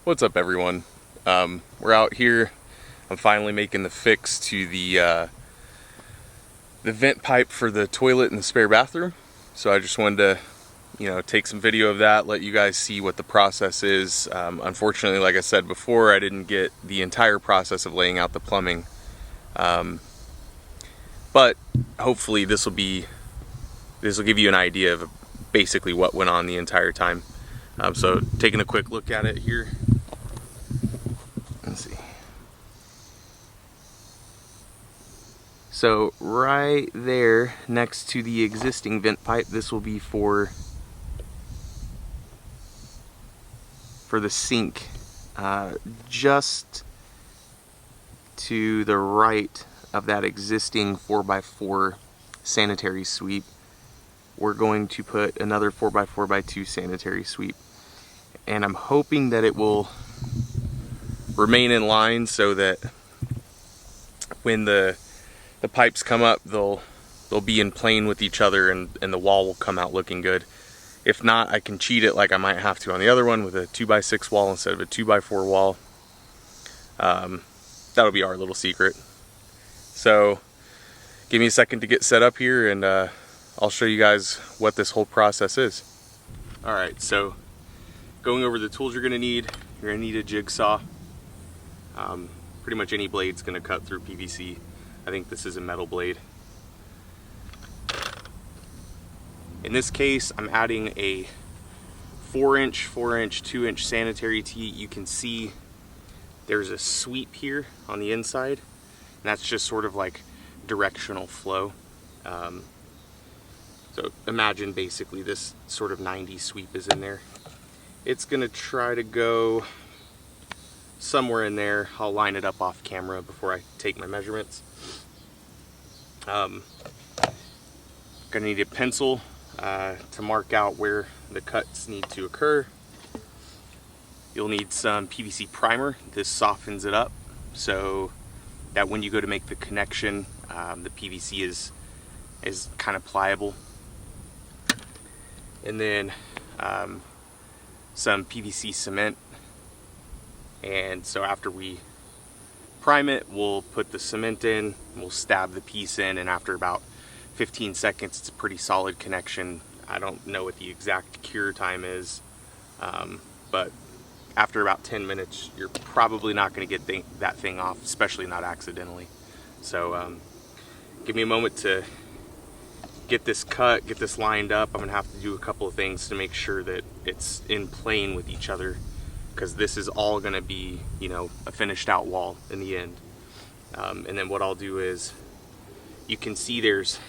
What's up, everyone? We're out here. I'm finally making the fix to the vent pipe for the toilet in the spare bathroom. So I just wanted to, take some video of that, let you guys see what the process is. Unfortunately, like I said before, I didn't get the entire process of laying out the plumbing. But hopefully this will give you an idea of basically what went on the entire time. So taking a quick look at it here. Let's see. So right there next to the existing vent pipe, this will be for the sink. Just to the right of that existing 4x4 sanitary sweep, we're going to put another 4x4x2 sanitary sweep. And I'm hoping that it will remain in line so that when the pipes come up, they'll be in plane with each other, and the wall will come out looking good. If not, I can cheat it like I might have to on the other one with a 2x6 wall instead of a 2x4 wall. That'll be our little secret. So give me a second to get set up here, and I'll show you guys what this whole process is. Alright, so going over the tools you're going to need a jigsaw. Pretty much any blade's going to cut through PVC. I think this is a metal blade. In this case, I'm adding a 4-inch, 2-inch sanitary tee. You can see there's a sweep here on the inside, and that's just sort of like directional flow. So imagine basically this sort of 90 sweep is in there. It's gonna try to go somewhere in there. I'll line it up off camera before I take my measurements. Gonna need a pencil to mark out where the cuts need to occur. You'll need some PVC primer. This softens it up so that when you go to make the connection, the PVC is kind of pliable. And then some PVC cement. And so after we prime it, we'll put the cement in, we'll stab the piece in, and after about 15 seconds, it's a pretty solid connection. I don't know what the exact cure time is, but after about 10 minutes, you're probably not going to get that thing off, especially not accidentally. So give me a moment to get this cut, get this lined up. I'm going to have to do a couple of things to make sure that it's in plane with each other, because this is all going to be, a finished out wall in the end. And then what I'll do is, you can see there's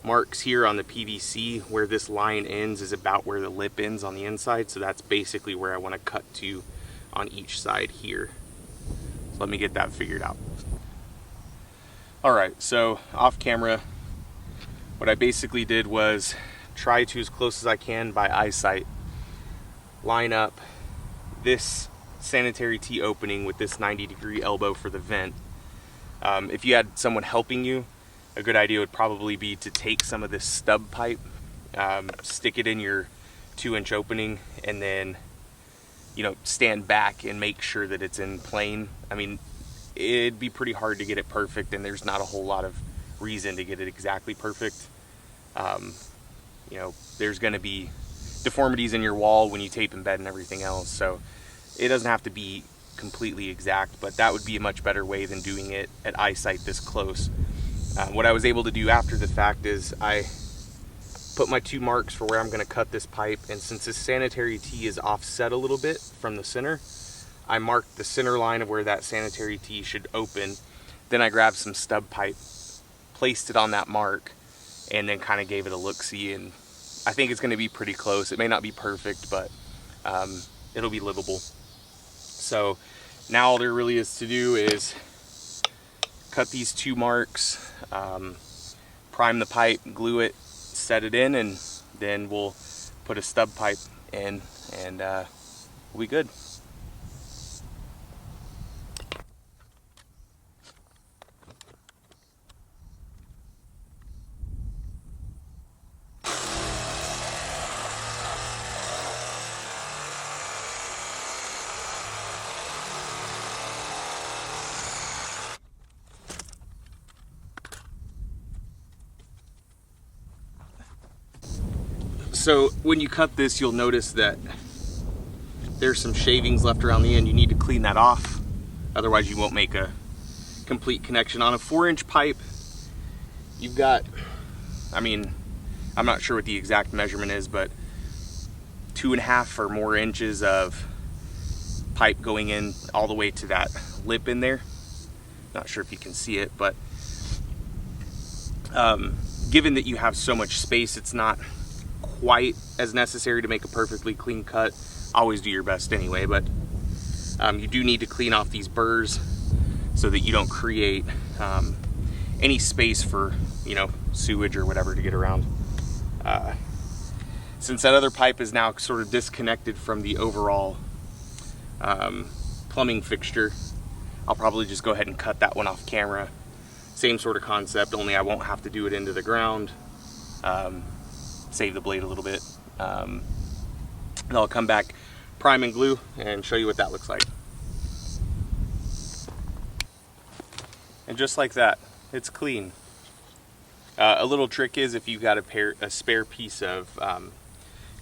marks here on the PVC. Where this line ends is about where the lip ends on the inside, so that's basically where I want to cut to on each side here. So let me get that figured out. Alright, so off camera, what I basically did was try to, as close as I can by eyesight, line up this sanitary tee opening with this 90-degree elbow for the vent. If you had someone helping you, a good idea would probably be to take some of this stub pipe, stick it in your 2-inch opening, and then stand back and make sure that it's in plane. I mean, it'd be pretty hard to get it perfect, and there's not a whole lot of reason to get it exactly perfect. There's going to be deformities in your wall when you tape and bed and everything else, so it doesn't have to be completely exact, but that would be a much better way than doing it at eyesight this close. What I was able to do after the fact is I put my 2 marks for where I'm going to cut this pipe, and since this sanitary tee is offset a little bit from the center, I marked the center line of where that sanitary tee should open. Then I grabbed some stub pipe, placed it on that mark, and then kind of gave it a look-see, and I think it's going to be pretty close. It may not be perfect, but it'll be livable. So now all there really is to do is cut these 2 marks, prime the pipe, glue it, set it in, and then we'll put a stub pipe in, and we'll be good. So when you cut this, you'll notice that there's some shavings left around the end. You need to clean that off, otherwise you won't make a complete connection. On a 4-inch pipe, you've got, I mean, I'm not sure what the exact measurement is, but 2.5 or more inches of pipe going in all the way to that lip in there. Not sure if you can see it, but given that you have so much space, it's not quite as necessary to make a perfectly clean cut. Always do your best anyway, but you do need to clean off these burrs so that you don't create any space for, you know, sewage or whatever to get around. Since that other pipe is now sort of disconnected from the overall plumbing fixture, I'll probably just go ahead and cut that one off camera. Same sort of concept, only I won't have to do it into the ground. Save the blade a little bit. And I'll come back, prime and glue, and show you what that looks like. And just like that, it's clean. A little trick is if you've got a spare piece of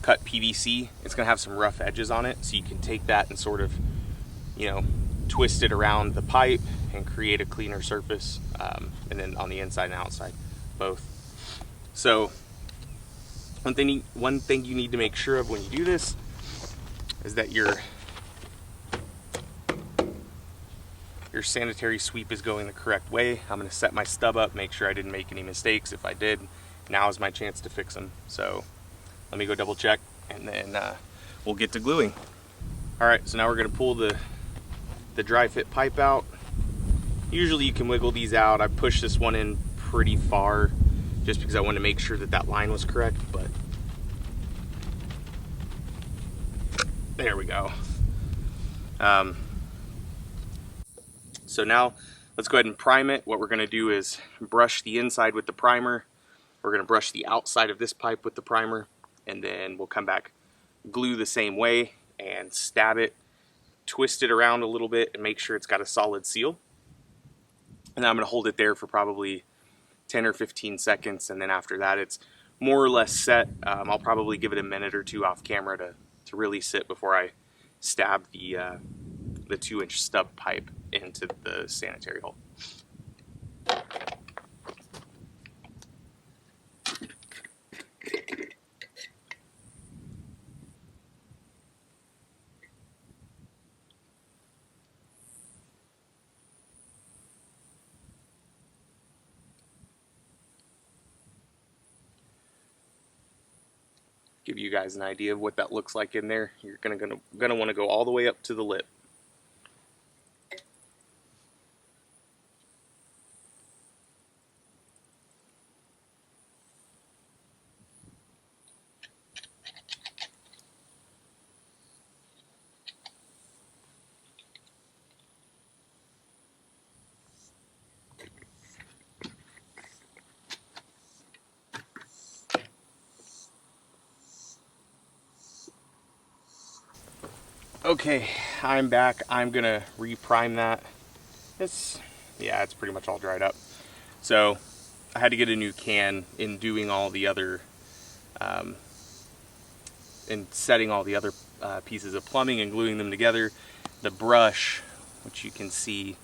cut PVC, it's gonna have some rough edges on it, so you can take that and sort of, you know, twist it around the pipe and create a cleaner surface, and then on the inside and outside, both. So one thing you need to make sure of when you do this is that your sanitary sweep is going the correct way. I'm going to set my stub up, make sure I didn't make any mistakes. If I did, now is my chance to fix them. So let me go double check, and then we'll get to gluing. All right, so now we're going to pull the dry fit pipe out. Usually you can wiggle these out. I pushed this one in pretty far just because I wanted to make sure that that line was correct, but there we go. So now let's go ahead and prime it. What we're going to do is brush the inside with the primer. We're going to brush the outside of this pipe with the primer, and then we'll come back, glue the same way, and stab it, twist it around a little bit, and make sure it's got a solid seal. And then I'm going to hold it there for probably 10 or 15 seconds, and then after that it's more or less set. I'll probably give it a minute or two off camera to really sit before I stab the 2-inch stub pipe into the sanitary hole. Give you guys an idea of what that looks like in there. You're gonna want to go all the way up to the lip. Okay, I'm back. I'm gonna reprime that. It's pretty much all dried up. So I had to get a new can. In doing all the other, in setting all the other pieces of plumbing and gluing them together, the brush, which you can see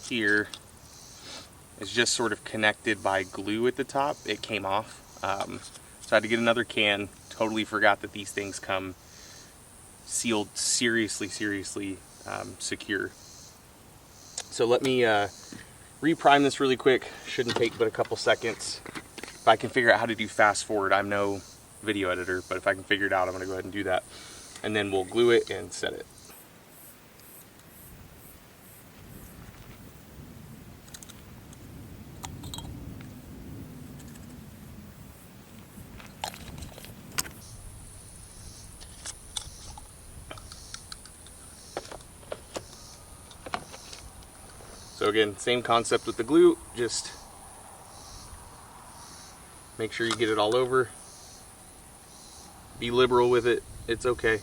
here, is just sort of connected by glue at the top. It came off. So I had to get another can. Totally forgot that these things come sealed seriously secure. So let me reprime this really quick. Shouldn't take but a couple seconds. If I can figure out how to do fast forward, I'm no video editor, but if I can figure it out, I'm gonna go ahead and do that. And then we'll glue it and set it. So again, same concept with the glue, just make sure you get it all over. Be liberal with it, it's okay.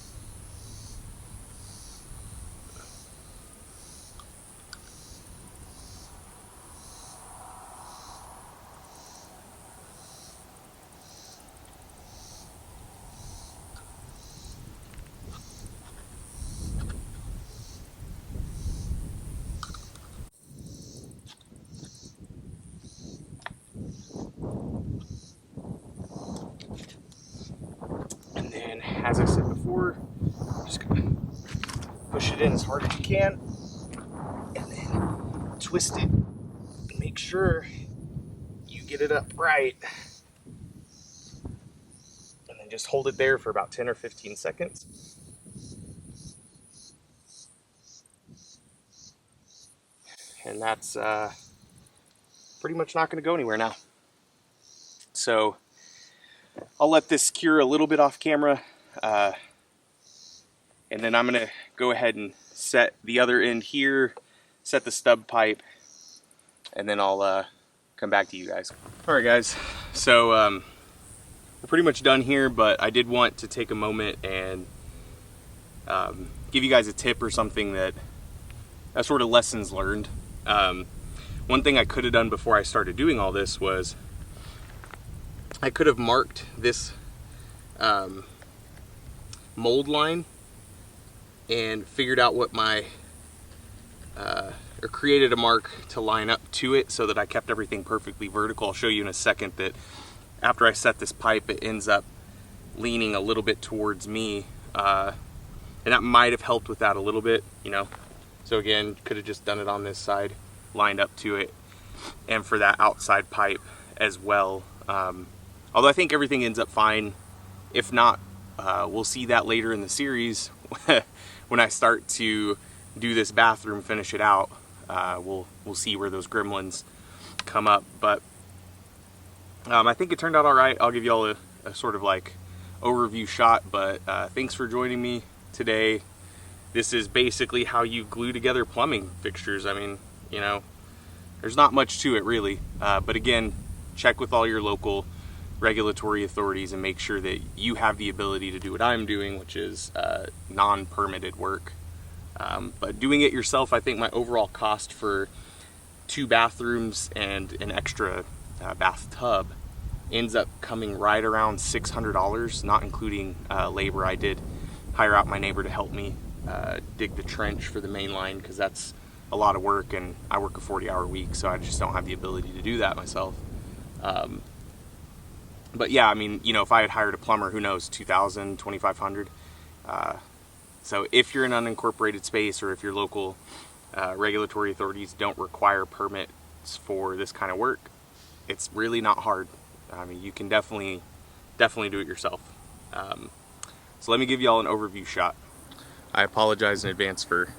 as I said before, just gonna push it in as hard as you can, and then twist it and make sure you get it up right. And then just hold it there for about 10 or 15 seconds. And that's pretty much not going to go anywhere now. So I'll let this cure a little bit off camera, and then I'm going to go ahead and set the other end here, set the stub pipe, and then I'll come back to you guys. Alright guys, so we're pretty much done here, but I did want to take a moment and give you guys a tip or something that sort of lessons learned. One thing I could have done before I started doing all this was I could have marked this mold line and figured out what my or created a mark to line up to it so that I kept everything perfectly vertical. I'll show you in a second that after I set this pipe, it ends up leaning a little bit towards me, and that might have helped with that a little bit, you know. So again, could have just done it on this side, lined up to it, and for that outside pipe as well. Although I think everything ends up fine. If not, we'll see that later in the series when I start to do this bathroom, finish it out. We'll see where those gremlins come up, but I think it turned out all right. I'll give you all a sort of like overview shot, but thanks for joining me today. This is basically how you glue together plumbing fixtures. I mean, you know, there's not much to it really, but again, check with all your local regulatory authorities and make sure that you have the ability to do what I'm doing, which is non-permitted work. But doing it yourself, I think my overall cost for 2 bathrooms and an extra bathtub ends up coming right around $600, not including labor. I did hire out my neighbor to help me dig the trench for the main line, because that's a lot of work, and I work a 40-hour week, so I just don't have the ability to do that myself. But yeah, I mean, you know, if I had hired a plumber, who knows, $2,000, $2,500. So if you're in an unincorporated space, or if your local regulatory authorities don't require permits for this kind of work, it's really not hard. I mean, you can definitely do it yourself. So let me give y'all an overview shot. I apologize in advance for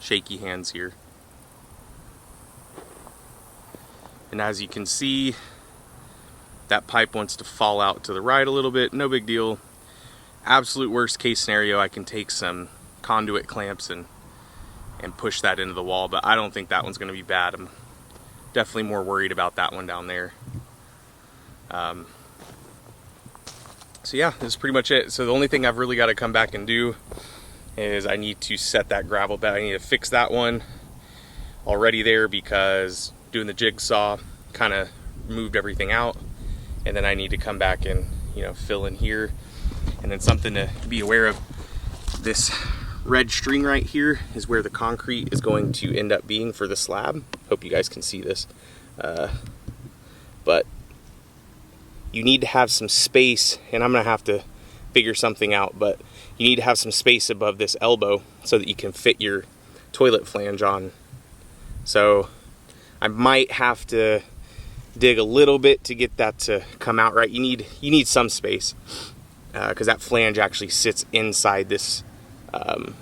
shaky hands here. And as you can see, that pipe wants to fall out to the right a little bit. No big deal. Absolute worst case scenario, I can take some conduit clamps and push that into the wall, but I don't think that one's going to be bad. I'm definitely more worried about that one down there. So yeah, this is pretty much it. So the only thing I've really got to come back and do is I need to set that gravel bed. I need to fix that one already there, because doing the jigsaw kind of moved everything out. And then I need to come back and, you know, fill in here. And then something to be aware of, this red string right here is where the concrete is going to end up being for the slab. Hope you guys can see this. But you need to have some space, and I'm gonna have to figure something out, but you need to have some space above this elbow so that you can fit your toilet flange on. So I might have to dig a little bit to get that to come out right. You need some space, because that flange actually sits inside this that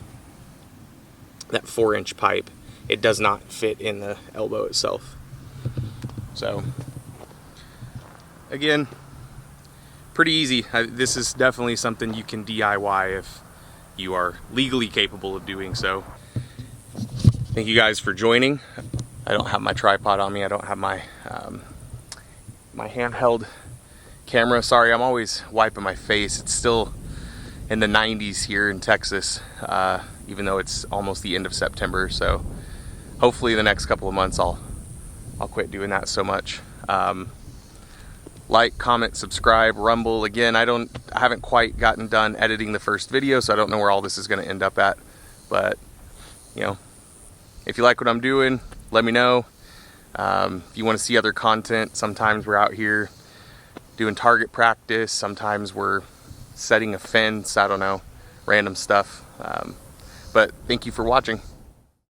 4-inch pipe. It does not fit in the elbow itself. So again, pretty easy. This is definitely something you can DIY if you are legally capable of doing so. Thank you guys for joining. I don't have my tripod on me. I don't have my my handheld camera. Sorry, I'm always wiping my face. It's still in the 90s here in Texas, even though it's almost the end of September. So hopefully the next couple of months I'll quit doing that so much. Like, comment, subscribe, Rumble. Again, I haven't quite gotten done editing the first video, so I don't know where all this is going to end up at. But, you know, if you like what I'm doing, let me know. If you want to see other content, sometimes we're out here doing target practice. Sometimes we're setting a fence, I don't know, random stuff. But thank you for watching.